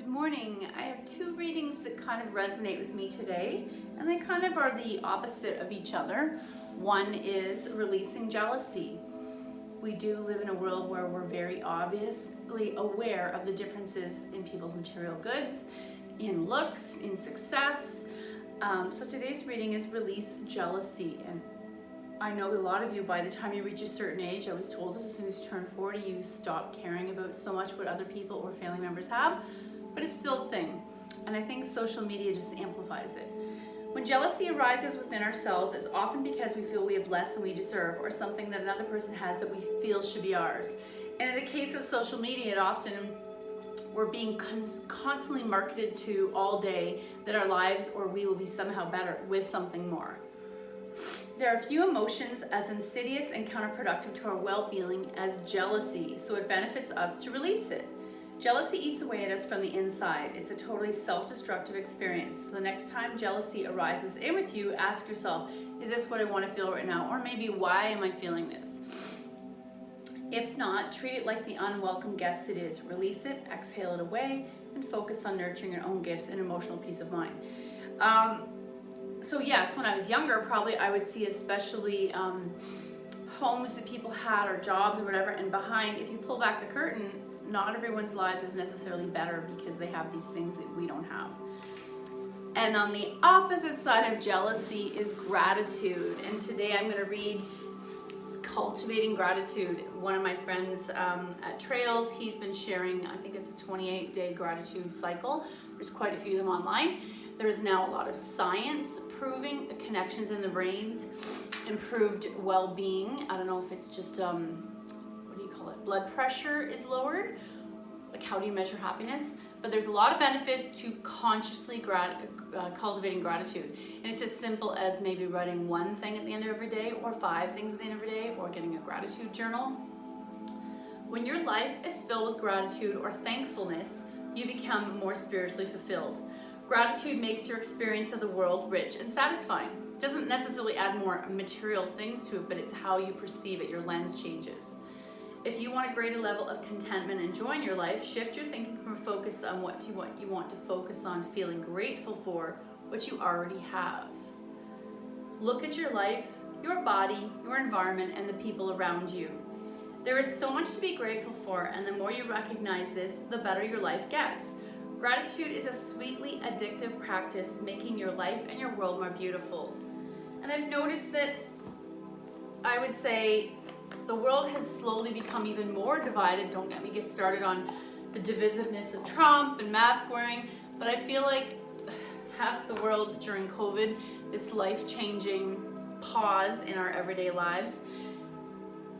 Good morning. I have two readings that kind of resonate with me today, and they kind of are the opposite of each other. One is releasing jealousy. We do live in a world where we're very obviously aware of the differences in people's material goods, in looks, in success. So today's reading is release jealousy. And I know a lot of you, by the time you reach a certain age, I was told as soon as you turn 40, you stop caring about so much what other people or family members have, but it's still a thing. And I think social media just amplifies it. When jealousy arises within ourselves, it's often because we feel we have less than we deserve, or something that another person has that we feel should be ours. And in the case of social media, it often we're being constantly marketed to all day that our lives or we will be somehow better with something more. There are few emotions as insidious and counterproductive to our well-being as jealousy, so it benefits us to release it. Jealousy eats away at us from the inside. It's a totally self-destructive experience. So the next time jealousy arises in with you, ask yourself, is this what I want to feel right now? Or maybe, why am I feeling this? If not, treat it like the unwelcome guest it is. Release it, exhale it away, and focus on nurturing your own gifts and emotional peace of mind. So yes, when I was younger, probably I would see especially homes that people had or jobs or whatever, and behind, if you pull back the curtain, not everyone's lives is necessarily better because they have these things that we don't have. And on the opposite side of jealousy is gratitude. And today I'm going to read Cultivating Gratitude. One of my friends at Trails, he's been sharing, I think it's a 28-day gratitude cycle. There's quite a few of them online. There is now a lot of science proving the connections in the brains, improved well-being. I don't know if it's just, what do you call it? Blood pressure is lowered. Like, how do you measure happiness? But there's a lot of benefits to consciously cultivating gratitude. And it's as simple as maybe writing one thing at the end of every day, or 5 things at the end of every day, or getting a gratitude journal. When your life is filled with gratitude or thankfulness, you become more spiritually fulfilled. Gratitude makes your experience of the world rich and satisfying. It doesn't necessarily add more material things to it, but it's how you perceive it. Your lens changes. If you want a greater level of contentment and joy in your life, shift your thinking from a focus on what you want to focus on feeling grateful for what you already have. Look at your life, your body, your environment, and the people around you. There is so much to be grateful for, and the more you recognize this, the better your life gets. Gratitude is a sweetly addictive practice, making your life and your world more beautiful. And I've noticed that, I would say, the world has slowly become even more divided. Don't get me started on the divisiveness of Trump and mask wearing, but I feel like half the world during COVID, this life-changing pause in our everyday lives,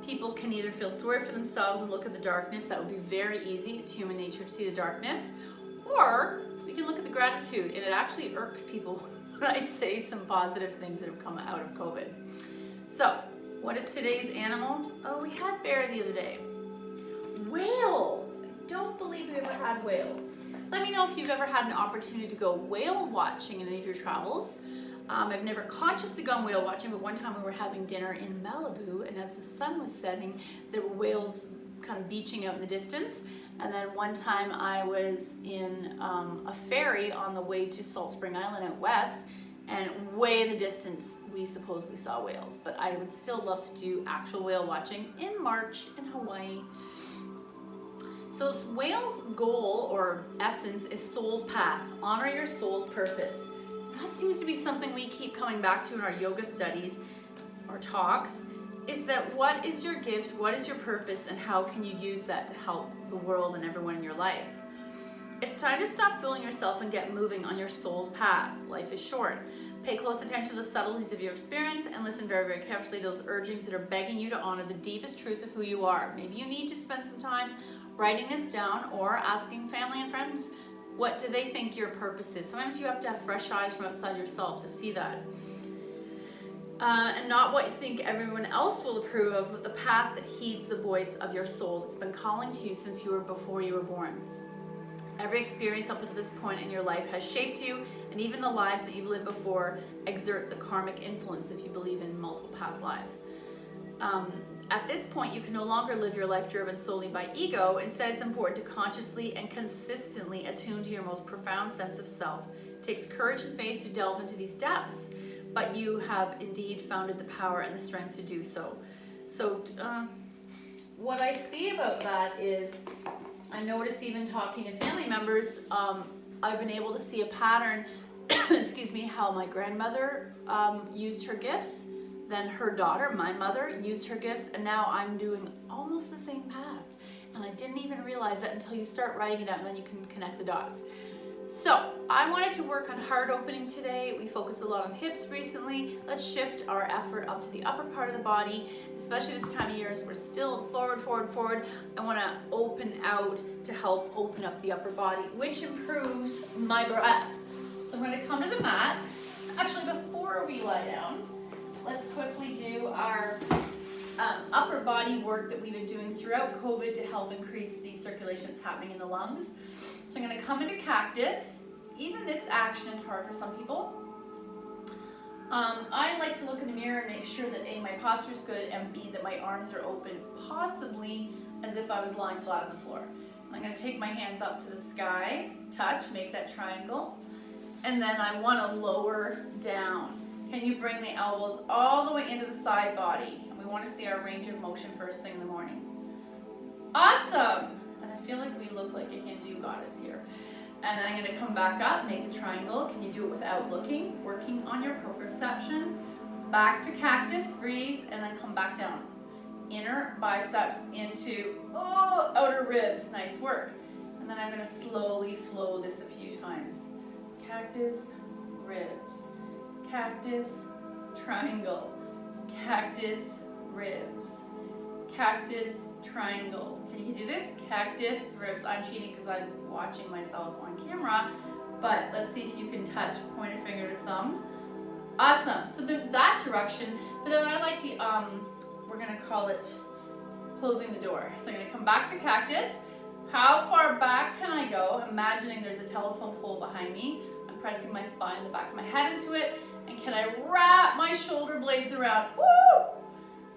people can either feel sorry for themselves and look at the darkness. That would be very easy. It's human nature to see the darkness. Or we can look at the gratitude, and it actually irks people when I say some positive things that have come out of COVID. So, what is today's animal? Oh, we had bear the other day. Whale! I don't believe we ever had whale. Let me know if you've ever had an opportunity to go whale watching in any of your travels. I've never consciously gone whale watching, but one time we were having dinner in Malibu, and as the sun was setting, there were whales kind of beaching out in the distance. And then one time I was in a ferry on the way to Salt Spring Island out west, and way in the distance we supposedly saw whales. But I would still love to do actual whale watching in March in Hawaii. So whale's goal or essence is soul's path. Honor your soul's purpose. That seems to be something we keep coming back to in our yoga studies or talks, is that what is your gift, what is your purpose, and how can you use that to help the world and everyone in your life? It's time to stop fooling yourself and get moving on your soul's path. Life is short. Pay close attention to the subtleties of your experience and listen very, very carefully to those urgings that are begging you to honor the deepest truth of who you are. Maybe you need to spend some time writing this down or asking family and friends, what do they think your purpose is? Sometimes you have to have fresh eyes from outside yourself to see that. And not what you think everyone else will approve of, but the path that heeds the voice of your soul that's been calling to you since you were before you were born. Every experience up to this point in your life has shaped you, and even the lives that you've lived before exert the karmic influence if you believe in multiple past lives. At this point, you can no longer live your life driven solely by ego. Instead, it's important to consciously and consistently attune to your most profound sense of self. It takes courage and faith to delve into these depths, but you have indeed founded the power and the strength to do so. So, what I see about that is, I notice even talking to family members, I've been able to see a pattern, excuse me, how my grandmother used her gifts, then her daughter, my mother, used her gifts, and now I'm doing almost the same path. And I didn't even realize that until you start writing it out, and then you can connect the dots. So I wanted to work on heart opening today. We focused a lot on hips recently. Let's shift our effort up to the upper part of the body, especially this time of year as we're still forward, forward, forward. I want to open out to help open up the upper body, which improves my breath. So I'm going to come to the mat. Actually, before we lie down, let's quickly do our upper body work that we've been doing throughout COVID to help increase the circulation that's happening in the lungs. So I'm going to come into cactus. Even this action is hard for some people. I like to look in the mirror and make sure that A, my posture is good, and B, that my arms are open, possibly as if I was lying flat on the floor. I'm going to take my hands up to the sky, touch, make that triangle, and then I want to lower down. Can you bring the elbows all the way into the side body? And we want to see our range of motion first thing in the morning. Awesome! And I feel like we look like a Hindu goddess here. And I'm going to come back up, make a triangle. Can you do it without looking? Working on your proprioception. Back to cactus, freeze, and then come back down. Inner biceps into outer ribs. Nice work. And then I'm going to slowly flow this a few times. Cactus, ribs. Cactus, triangle. Cactus, ribs. Cactus, triangle. Can you do this? Cactus, ribs. I'm cheating because I'm watching myself on camera, but let's see if you can touch pointer finger to thumb. Awesome. So there's that direction, but then I like the, we're going to call it closing the door. So I'm going to come back to cactus. How far back can I go? Imagining there's a telephone pole behind me. I'm pressing my spine and the back of my head into it. And can I wrap my shoulder blades around? Woo!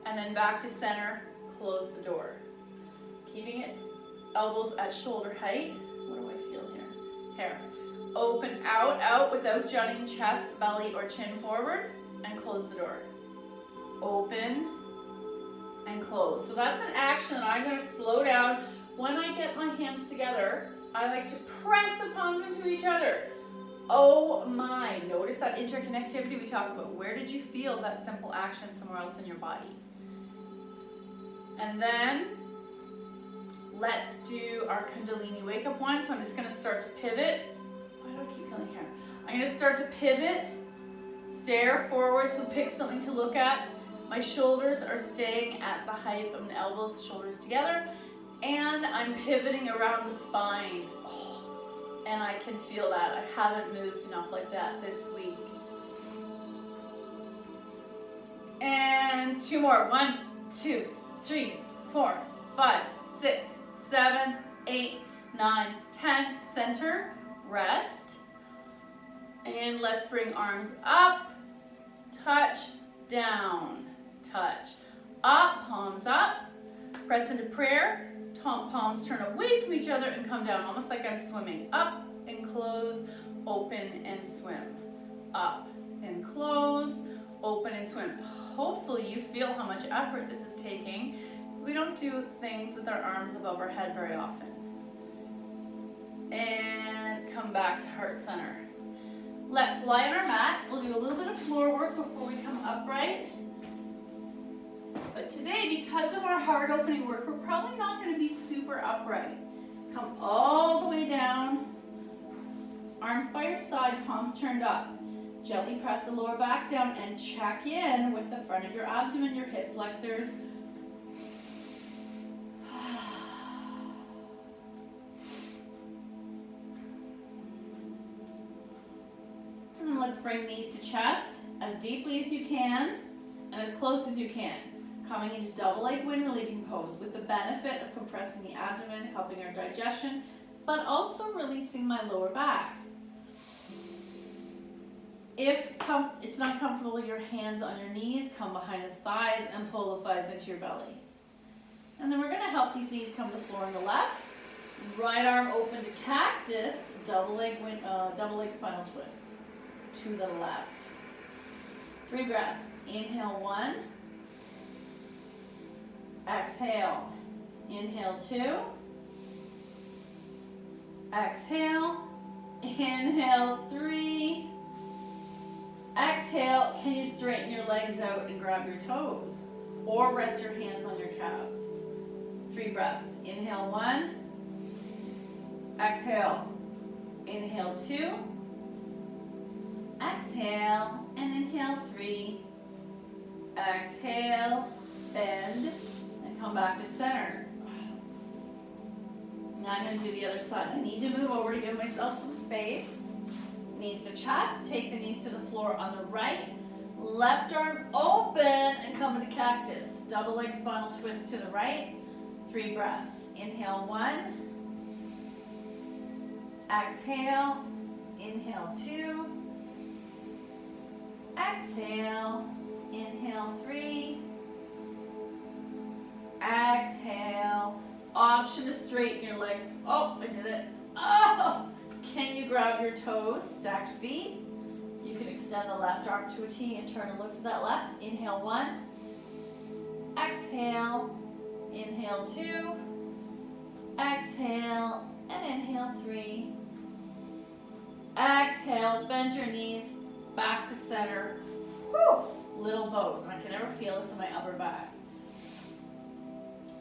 And then back to center, close the door. Keeping it, elbows at shoulder height. What do I feel here? Hair. Open out without jutting chest, belly, or chin forward, and close the door. Open and close. So that's an action that I'm going to slow down. When I get my hands together, I like to press the palms into each other. Oh my, notice that interconnectivity we talked about. Where did you feel that simple action somewhere else in your body? And then let's do our Kundalini wake up one. So I'm just going to start to pivot. Why do I keep feeling here? I'm going to start to pivot, stare forward, so pick something to look at. My shoulders are staying at the height of my elbows, shoulders together, and I'm pivoting around the spine. And I can feel that. I haven't moved enough like that this week. And two more. 1, 2, 3, 4, 5, 6, 7, 8, 9, 10. Center, rest. And let's bring arms up, touch, down, touch. Up, palms up. Press into prayer. Palms turn away from each other and come down, almost like I'm swimming. Up and close, open and swim. Up and close, open and swim. Hopefully you feel how much effort this is taking, because we don't do things with our arms above our head very often. And come back to heart center. Let's lie on our mat. We'll do a little bit of floor work before we come upright. But today, because of our heart opening work, we're probably not going to be super upright. Come all the way down, arms by your side, palms turned up. Gently press the lower back down and check in with the front of your abdomen, your hip flexors. And then let's bring knees to chest as deeply as you can and as close as you can. Coming into double leg wind relieving pose with the benefit of compressing the abdomen, helping our digestion, but also releasing my lower back. If it's not comfortable, your hands on your knees, come behind the thighs and pull the thighs into your belly. And then we're going to help these knees come to the floor on the left. Right arm open to cactus, double leg spinal twist to the left. 3 breaths. Inhale 1. Exhale. Inhale 2. Exhale. Inhale 3. Exhale. Can you straighten your legs out and grab your toes? Or rest your hands on your calves. 3 breaths. Inhale 1. Exhale. Inhale 2. Exhale. And inhale 3. Exhale. Bend. And come back to center. Now I'm going to do the other side. I need to move over to give myself some space. Knees to chest. Take the knees to the floor on the right. Left arm open and come into cactus. Double leg spinal twist to the right. 3 breaths. Inhale 1. Exhale. Inhale 2. Exhale. Inhale 3. Exhale. Option to straighten your legs. Oh, I did it. Oh! Can you grab your toes? Stacked feet. You can extend the left arm to a T and turn and look to that left. Inhale 1. Exhale. Inhale 2. Exhale. And inhale 3. Exhale. Bend your knees. Back to center. Whew. Little boat. And I can never feel this in my upper back.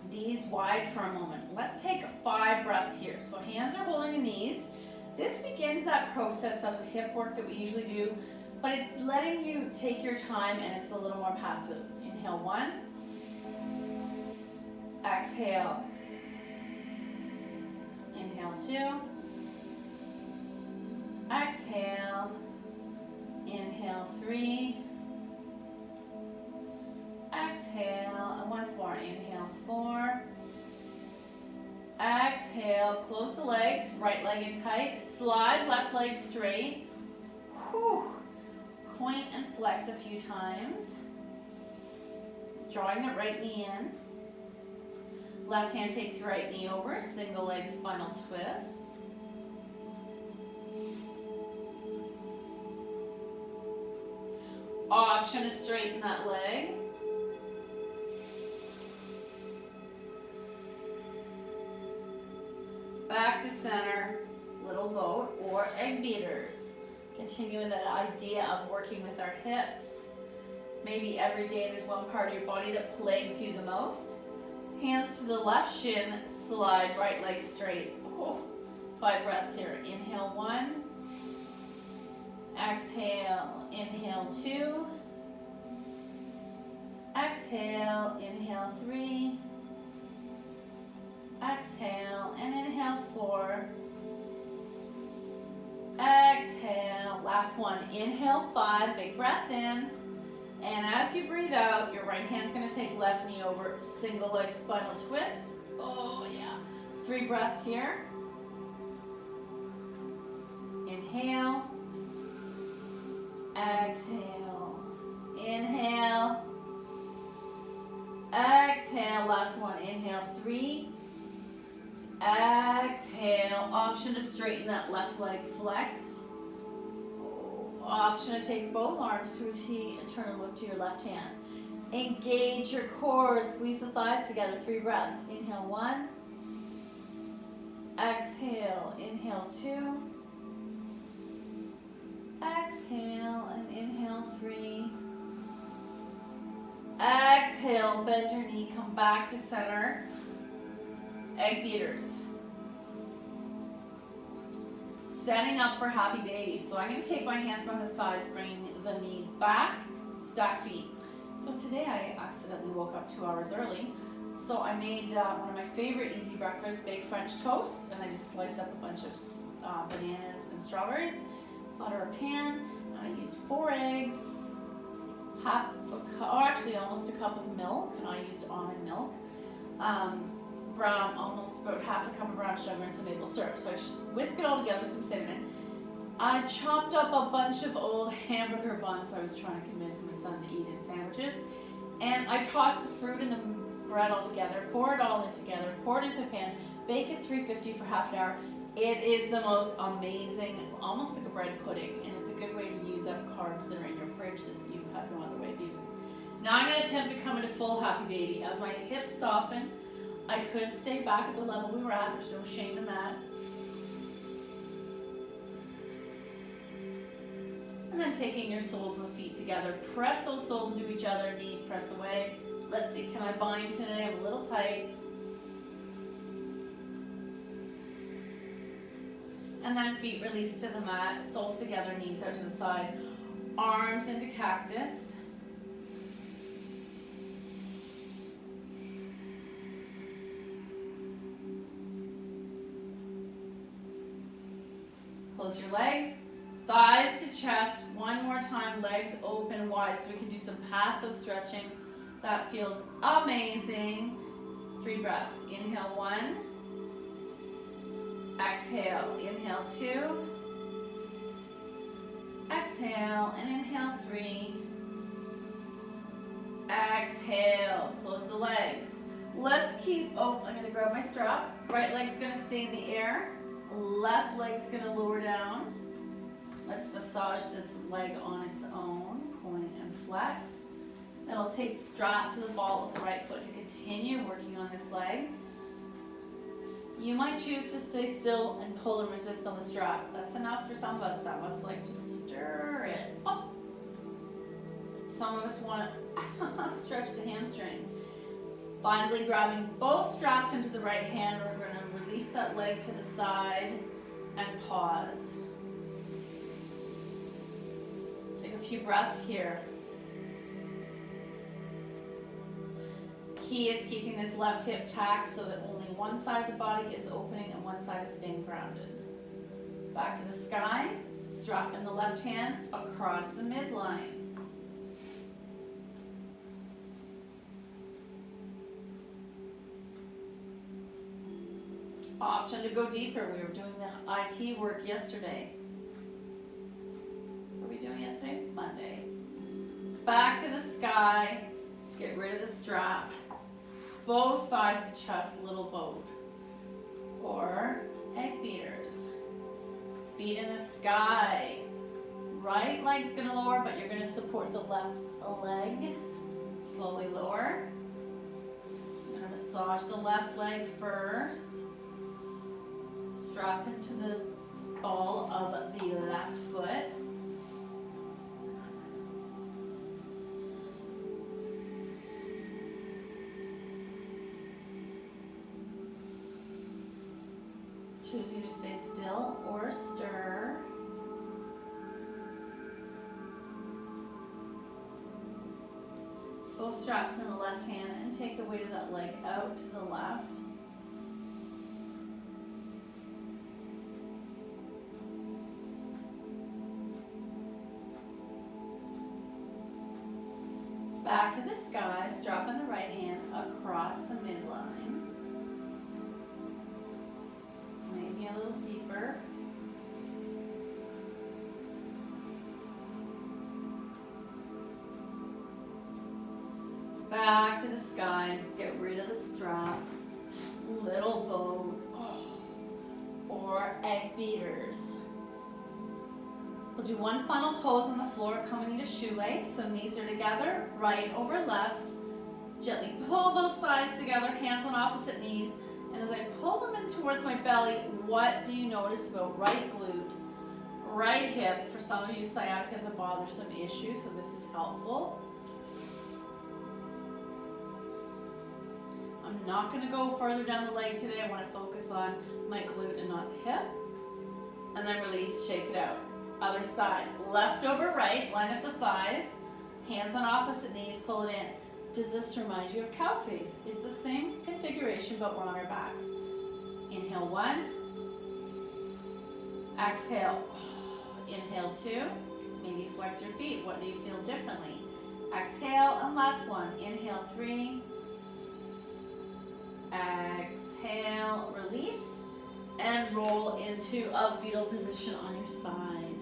Knees wide for a moment. Let's take 5 breaths here. So hands are holding the knees. This begins that process of the hip work that we usually do, but it's letting you take your time and it's a little more passive. Inhale 1. Exhale. Inhale 2. Exhale. Inhale 3. Exhale, and once more, inhale 4. Exhale, close the legs, right leg in tight, slide left leg straight. Whew. Point and flex a few times. Drawing the right knee in. Left hand takes the right knee over, single leg spinal twist. Option to straighten that leg. Back to center, little boat or egg beaters. Continuing that idea of working with our hips. Maybe every day there's one part of your body that plagues you the most. Hands to the left shin, slide right leg straight. Oh, 5 breaths here. Inhale 1. Exhale, inhale 2. Exhale, inhale 3. Exhale and inhale 4. Exhale, last one. Inhale 5, big breath in. And as you breathe out, your right hand's going to take left knee over, single leg spinal twist. Oh yeah. 3 breaths here. Inhale. Exhale. Inhale. Exhale, last one. Inhale 3. Exhale, option to straighten that left leg flexed. Option to take both arms to a T and turn and look to your left hand. Engage your core, squeeze the thighs together, 3 breaths. Inhale 1. Exhale, inhale 2. Exhale and inhale 3. Exhale, bend your knee, come back to center. Egg beaters. Setting up for happy babies. So I'm going to take my hands behind the thighs, bring the knees back, stack feet. So today I accidentally woke up 2 hours early. So I made one of my favorite easy breakfasts, baked French toast, and I just sliced up a bunch of bananas and strawberries, butter a pan, and I used 4 eggs, almost a cup of milk, and I used almond milk. Almost about half a cup of brown sugar and some maple syrup. So I whisk it all together with some cinnamon. I chopped up a bunch of old hamburger buns I was trying to convince my son to eat in sandwiches. And I tossed the fruit and the bread all together, pour it all in together, pour it into the pan, bake it 350 for half an hour. It is the most amazing, almost like a bread pudding, and it's a good way to use up carbs that are in your fridge that you have no other way of using. Now I'm going to attempt to come into full happy baby. As my hips soften, I could stay back at the level we were at. There's no shame in that. And then taking your soles of the feet together, press those soles into each other, knees press away. Let's see, can I bind today? I'm a little tight. And then feet release to the mat, soles together, knees out to the side, arms into cactus. Close your legs, thighs to chest, one more time, legs open wide so we can do some passive stretching. That feels amazing. 3 breaths, inhale 1, exhale, inhale 2, exhale, and inhale 3, exhale, close the legs. Let's keep, I'm gonna grab my strap. Right leg's gonna stay in the air, left leg's gonna lower down. Let's massage this leg on its own, point and flex. Then I'll take the strap to the ball of the right foot to continue working on this leg. You might choose to stay still and pull and resist on the strap. That's enough for some of us. Some of us like to stir it up. Some of us want to stretch the hamstring. Finally, grabbing both straps into the right hand, we're going to release that leg to the side and pause. Take a few breaths here. Key is keeping this left hip tacked so that only one side of the body is opening and one side is staying grounded. Back to the sky, strap in the left hand across the midline. Option to go deeper. We were doing the IT work yesterday. What were we doing yesterday? Monday. Back to the sky, get rid of the strap. Both thighs to chest, little boat. Or egg beaters. Feet in the sky. Right leg's gonna lower, but you're gonna support the left leg. Slowly lower. I'm gonna massage the left leg first. Strap into the ball of the left foot. Choose you to stay still or stir. Both straps in the left hand and take the weight of that leg out to the left. Back to the sky, strap in the right hand across the midline. Maybe a little deeper. Back to the sky, get rid of the strap. Little boat, or egg beaters. We'll do one final pose on the floor, coming into shoelace, so knees are together, right over left. Gently pull those thighs together, hands on opposite knees, and as I pull them in towards my belly, what do you notice about right glute, right hip? For some of you, sciatica is a bothersome issue, so this is helpful. I'm not going to go further down the leg today. I want to focus on my glute and not the hip. And then release, shake it out. Other side, left over right, line up the thighs, hands on opposite knees, pull it in. Does this remind you of cow face? It's the same configuration, but we're on our back. Inhale 1, exhale, inhale 2, maybe flex your feet. What do you feel differently? Exhale, and last one. Inhale 3, exhale, release, and roll into a fetal position on your side.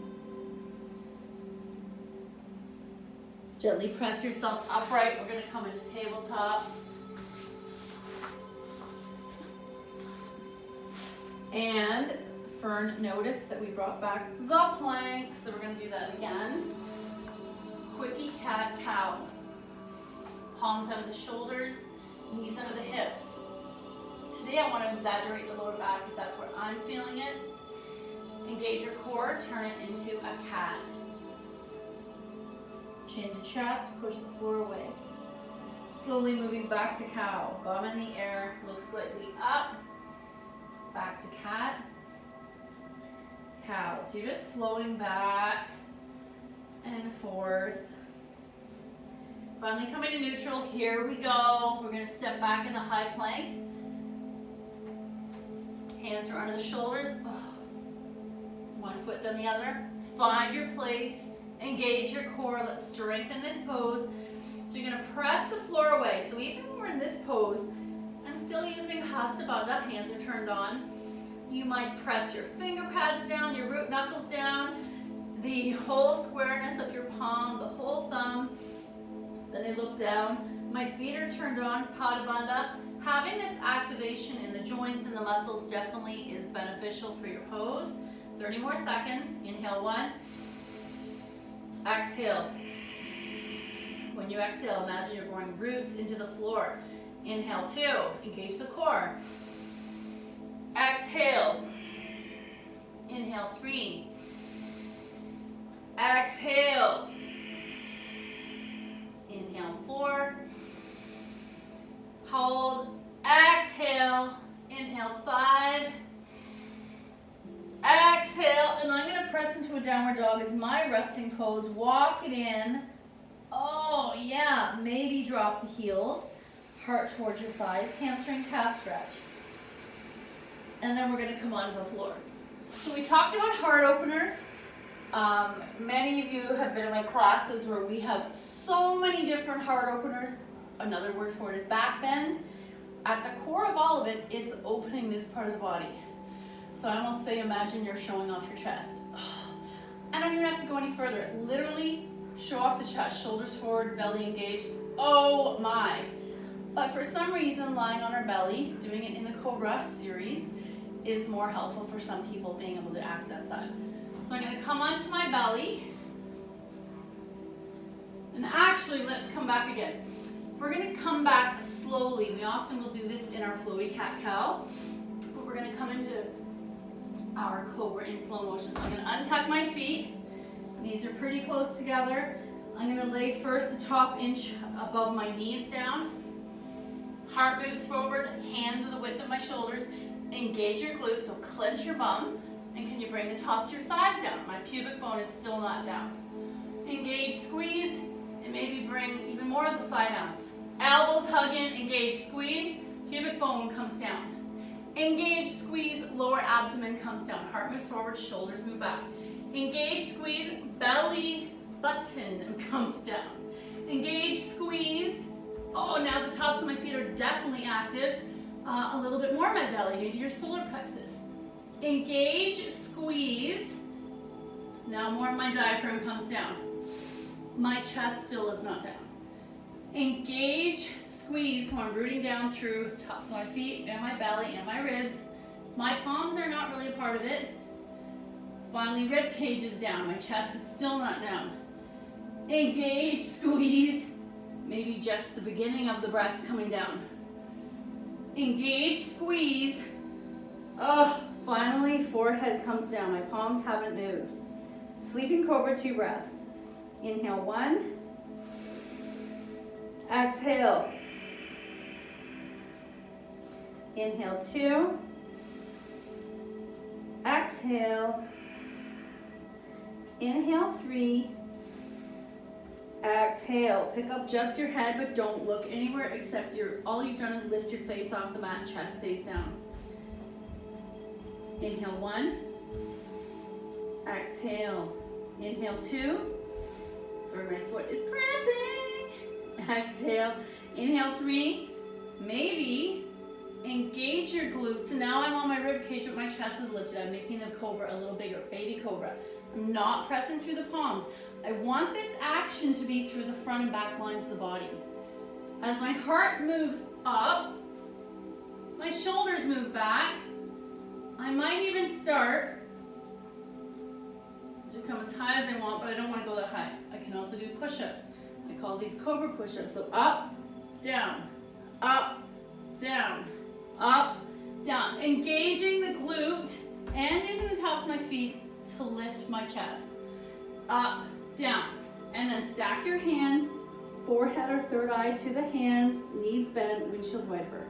Gently press yourself upright. We're going to come into tabletop. And Fern noticed that we brought back the plank, so we're going to do that again. Quickie cat cow. Palms out of the shoulders, knees under the hips. Today I want to exaggerate the lower back because that's where I'm feeling it. Engage your core, turn it into a cat. Chin to chest, push the floor away. Slowly moving back to cow. Bum in the air, look slightly up. Back to cat. Cow. So you're just floating back and forth. Finally coming to neutral. Here we go. We're going to step back into high plank. Hands are under the shoulders. One foot then the other. Find your place. Engage your core. Let's strengthen this pose. So you're going to press the floor away. So even when we're in this pose, I'm still using Hasta Bandha. Hands are turned on. You might press your finger pads down, your root knuckles down, the whole squareness of your palm, the whole thumb. Then I look down. My feet are turned on. Pada Bandha. Having this activation in the joints and the muscles definitely is beneficial for your pose. 30 more seconds. Inhale 1. Exhale. When you exhale, imagine you're growing roots into the floor. Inhale 2. Engage the core. Exhale. Inhale 3. Exhale. Inhale 4. Hold. Exhale. Inhale 5. Exhale. And I'm going to press into a downward dog as my resting pose. Walk it in. Oh, yeah. Maybe drop the heels. Heart towards your thighs. Hamstring calf stretch. And then we're going to come onto the floor. So we talked about heart openers. Many of you have been in my classes where we have so many different heart openers. Another word for it is back bend. At the core of all of it, it's opening this part of the body. So I almost say, imagine you're showing off your chest. I don't even have to go any further. Literally show off the chest, shoulders forward, belly engaged. Oh my. But for some reason, lying on our belly, doing it in the Cobra series, is more helpful for some people being able to access that. So I'm going to come onto my belly. And actually, let's come back again. We're going to come back slowly. We often will do this in our flowy cat-cow. But we're going to come into our Cobra in slow motion. So I'm going to untuck my feet. Knees are pretty close together. I'm going to lay first the top inch above my knees down. Heart moves forward. Hands are the width of my shoulders. Engage your glutes, so clench your bum. And can you bring the tops of your thighs down? My pubic bone is still not down. Engage, squeeze, and maybe bring even more of the thigh down. Elbows hug in, engage, squeeze, pubic bone comes down. Engage, squeeze, lower abdomen comes down. Heart moves forward, shoulders move back. Engage, squeeze, belly button comes down. Engage, squeeze. Oh, now the tops of my feet are definitely active. A little bit more my belly, maybe your solar plexus. Engage, squeeze. Now more of my diaphragm comes down. My chest still is not down. Engage, squeeze, so I'm rooting down through tops of my feet and my belly and my ribs. My palms are not really a part of it. Finally, rib cage is down. My chest is still not down. Engage, squeeze. Maybe just the beginning of the breast coming down. Engage, squeeze. Oh, finally, forehead comes down. My palms haven't moved. Sleeping Cobra, 2 breaths. Inhale 1. Exhale. Inhale 2. Exhale. Inhale 3. Exhale. Pick up just your head, but don't look anywhere except all you've done is lift your face off the mat, chest stays down. Inhale 1. Exhale. Inhale 2. Sorry, my foot is cramping. Exhale. Inhale 3. Maybe Engage your glutes, and now I'm on my rib cage, but my chest is lifted. I'm making the cobra a little bigger, baby cobra. I'm not pressing through the palms. I want this action to be through the front and back lines of the body. As my heart moves up, my shoulders move back. I might even start to come as high as I want, but I don't want to go that high. I can also do push-ups. I call these cobra push-ups. So up, down, up, down, up, down. Engaging the glute and using the tops of my feet to lift my chest. Up, down. And then stack your hands, forehead or third eye to the hands, knees bent, windshield wiper.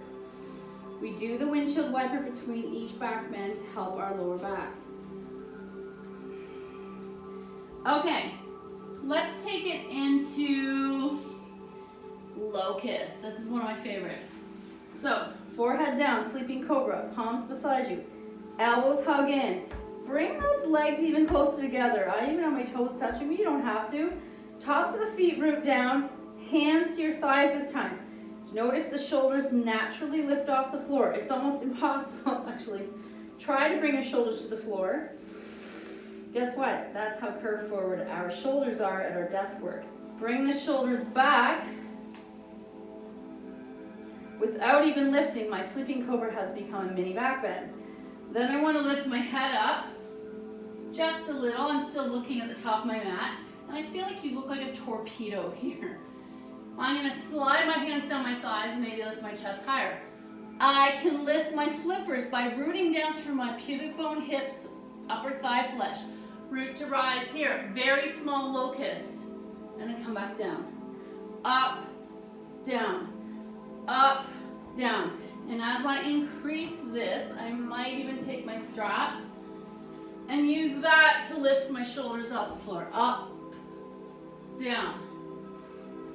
We do the windshield wiper between each back bend to help our lower back. Okay, let's take it into locust. This is one of my favorite. So, forehead down, sleeping cobra, palms beside you, elbows hug in. Bring those legs even closer together. I even have my toes touching me, you don't have to. Tops of the feet root down, hands to your thighs this time. Notice the shoulders naturally lift off the floor. It's almost impossible, actually. Try to bring your shoulders to the floor. Guess what? That's how curved forward our shoulders are at our desk work. Bring the shoulders back. Without even lifting, my sleeping cobra has become a mini back bend. Then I want to lift my head up just a little. I'm still looking at the top of my mat. And I feel like you look like a torpedo here. I'm going to slide my hands down my thighs and maybe lift my chest higher. I can lift my flippers by rooting down through my pubic bone, hips, upper thigh flesh. Root to rise here. Very small locust. And then come back down. Up, down. Up, down. And as I increase this, I might even take my strap and use that to lift my shoulders off the floor. Up, down.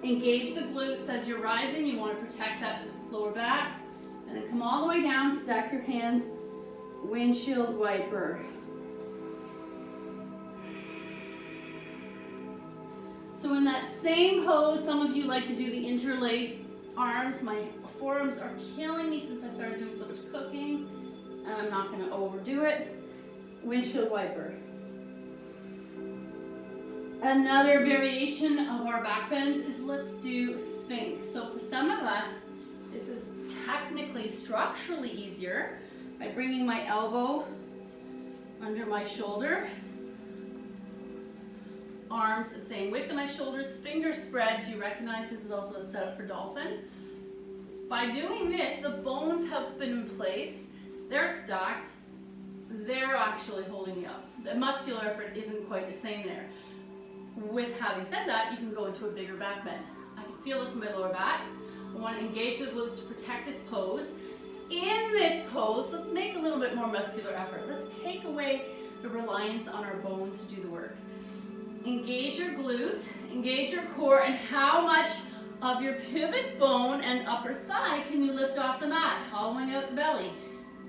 Engage the glutes as you're rising. You want to protect that lower back. And then come all the way down, stack your hands, windshield wiper. So in that same pose, some of you like to do the interlaced arms. My forearms are killing me since I started doing so much cooking, and I'm not going to overdo it. Windshield wiper. Another variation of our back bends is let's do Sphinx. So for some of us, this is technically structurally easier by bringing my elbow under my shoulder. Arms the same width of my shoulders, fingers spread. Do you recognize this is also the setup for dolphin? By doing this, the bones have been in place, they're stacked, they're actually holding me up. The muscular effort isn't quite the same there. With having said that, you can go into a bigger back bend. I can feel this in my lower back. I want to engage the glutes to protect this pose. In this pose, let's make a little bit more muscular effort. Let's take away the reliance on our bones to do the work. Engage your glutes, engage your core, and how much of your pubic bone and upper thigh can you lift off the mat, hollowing out the belly,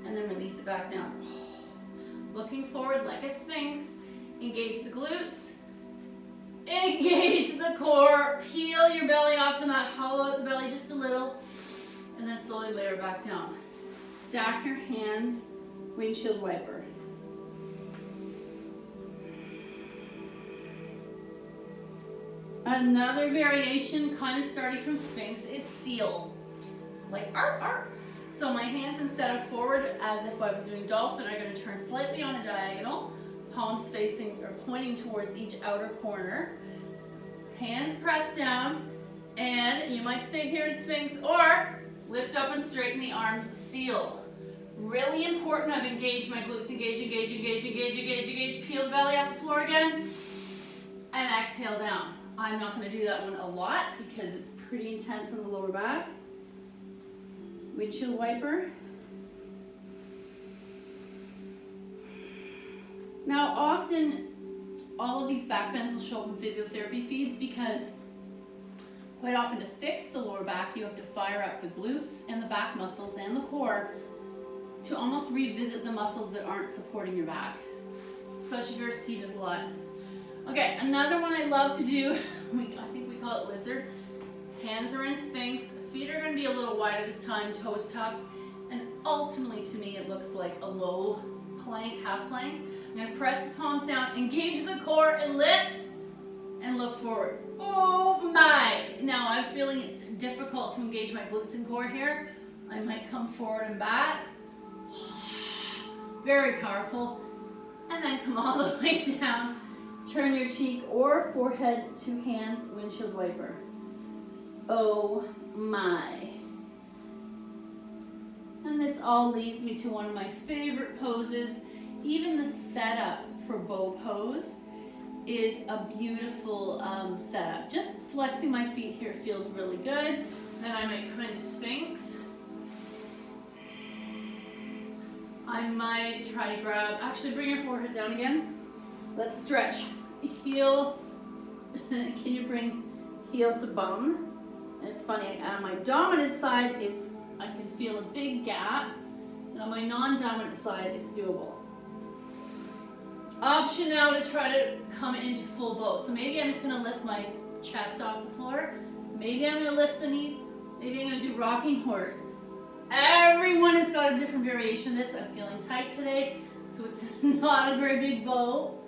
and then release it back down. Looking forward like a sphinx. Engage the glutes, engage the core, peel your belly off the mat, hollow out the belly just a little, and then slowly layer back down. Stack your hands, windshield wiper. Another variation, kind of starting from Sphinx, is seal. Like arp, arp. So my hands, instead of forward as if I was doing dolphin, are going to turn slightly on a diagonal, palms facing or pointing towards each outer corner. Hands pressed down, and you might stay here in Sphinx or lift up and straighten the arms, seal. Really important, I've engaged my glutes, engage, engage, engage, engage, engage, engage, peel the belly off the floor again, and exhale down. I'm not going to do that one a lot because it's pretty intense in the lower back. Windshield wiper. Now often all of these back bends will show up in physiotherapy feeds because quite often to fix the lower back you have to fire up the glutes and the back muscles and the core to almost revisit the muscles that aren't supporting your back, especially if you're seated a lot. Okay, another one I love to do, I think we call it lizard. Hands are in Sphinx, feet are going to be a little wider this time, toes tucked, and ultimately to me it looks like a low plank, half plank. I'm gonna press the palms down, engage the core and lift and look forward. Oh my! Now I'm feeling it's difficult to engage my glutes and core here. I might come forward and back. Very powerful. And then come all the way down. Turn your cheek or forehead to hands, windshield wiper. Oh my. And this all leads me to one of my favorite poses. Even the setup for bow pose is a beautiful setup. Just flexing my feet here feels really good. Then I might come into Sphinx. I might try to grab, actually bring your forehead down again. Let's stretch. Heel, can you bring heel to bum? And it's funny, on my dominant side, I can feel a big gap. And on my non-dominant side, it's doable. Option now to try to come into full bow. So maybe I'm just gonna lift my chest off the floor. Maybe I'm gonna lift the knees. Maybe I'm gonna do rocking horse. Everyone has got a different variation of this. I'm feeling tight today, so it's not a very big bow.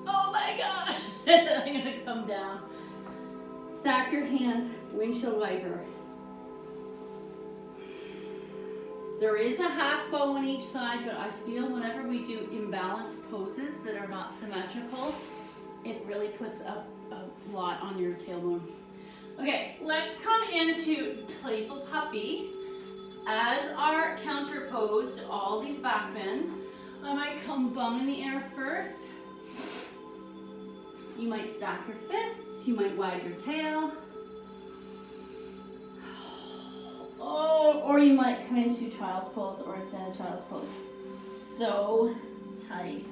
Oh my gosh! I'm gonna come down. Stack your hands, windshield wiper. There is a half bow on each side, but I feel whenever we do imbalanced poses that are not symmetrical, it really puts a lot on your tailbone. Okay, let's come into playful puppy. As our counter pose to all these back bends, I might come bum in the air first. You might stack your fists, you might wag your tail. Oh, or you might come into child's pose or extended child's pose. So tight.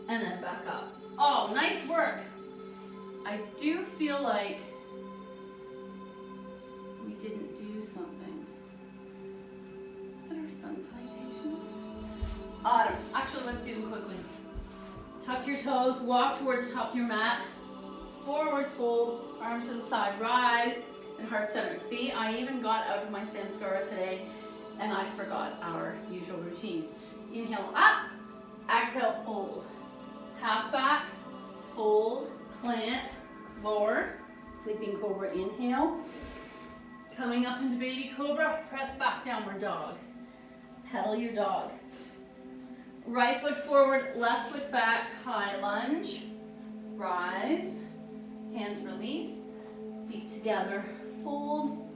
And then back up. Oh, nice work. I do feel like we didn't do something. Is that our sun salutations? Actually, let's do them quickly. Tuck your toes, walk towards the top of your mat. Forward fold, arms to the side, rise, and heart center. See, I even got out of my Samskara today, and I forgot our usual routine. Inhale up, exhale, fold. Half back, fold, plant, lower, sleeping cobra, inhale. Coming up into baby cobra, press back, downward dog. Pedal your dog. Right foot forward, left foot back, high lunge, rise, hands release, feet together, fold,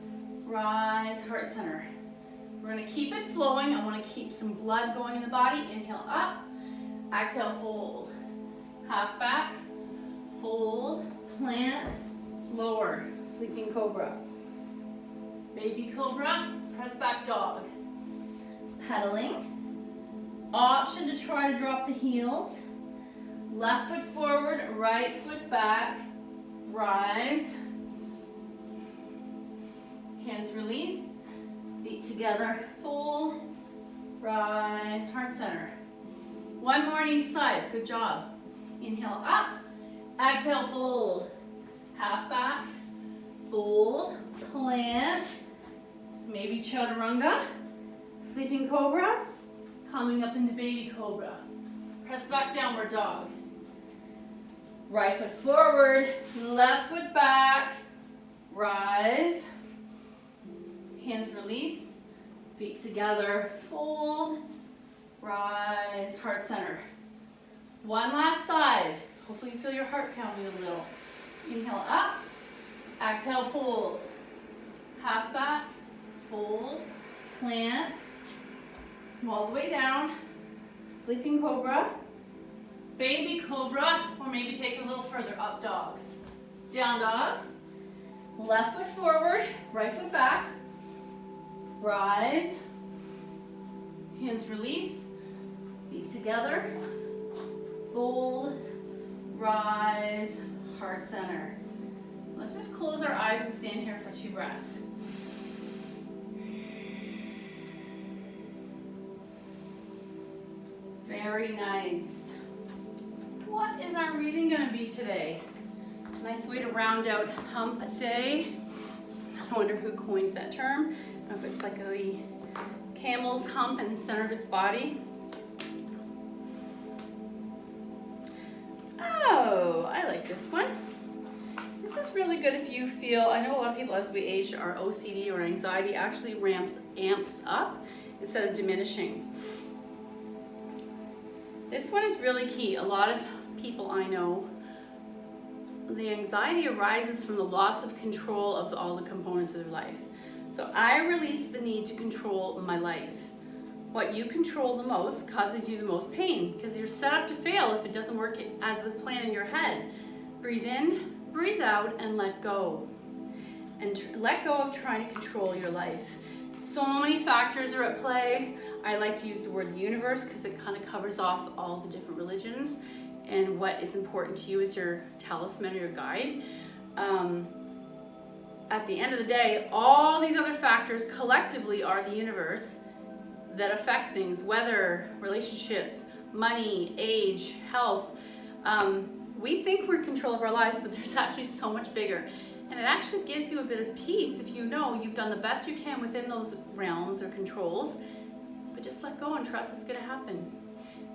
rise, heart center. We're gonna keep it flowing. I wanna keep some blood going in the body. Inhale up, exhale, fold. Half back, fold, plant, lower, sleeping cobra. Baby cobra, press back dog. Pedaling. Option to try to drop the heels. Left foot forward, right foot back, rise. Hands release, feet together, fold, rise, heart center. One more on each side, good job. Inhale up, exhale, fold. Half back, fold, plant, maybe chaturanga, sleeping cobra, coming up into baby cobra. Press back, downward dog. Right foot forward, left foot back, rise. Hands release, feet together, fold, rise, heart center. One last side. Hopefully you feel your heart pounding a little. Inhale up, exhale, fold. Half back, fold, plant, come all the way down, sleeping cobra, baby cobra, or maybe take a little further, up dog. Down dog, left foot forward, right foot back, rise, hands release, feet together, fold, rise, heart center. Let's just close our eyes and stand here for 2 breaths. Very nice. What is our reading going to be today? Nice way to round out hump day. I wonder who coined that term. I don't know if it's like a camel's hump in the center of its body. Oh, I like this one. This is really good if you feel, I know a lot of people as we age, our OCD or anxiety actually amps up instead of diminishing. This one is really key. A lot of people I know, the anxiety arises from the loss of control of all the components of their life. So I release the need to control my life. What you control the most causes you the most pain because you're set up to fail if it doesn't work as the plan in your head. Breathe in, breathe out, and let go. And let go of trying to control your life. So many factors are at play. I like to use the word universe because it kind of covers off all the different religions and what is important to you as your talisman or your guide. At the end of the day, all these other factors collectively are the universe that affect things, weather, relationships, money, age, health. We think we're in control of our lives, but there's actually so much bigger. And it actually gives you a bit of peace if you know you've done the best you can within those realms or controls, but just let go and trust it's gonna happen.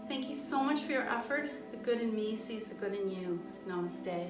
Thank you so much for your effort. The good in me sees the good in you. Namaste.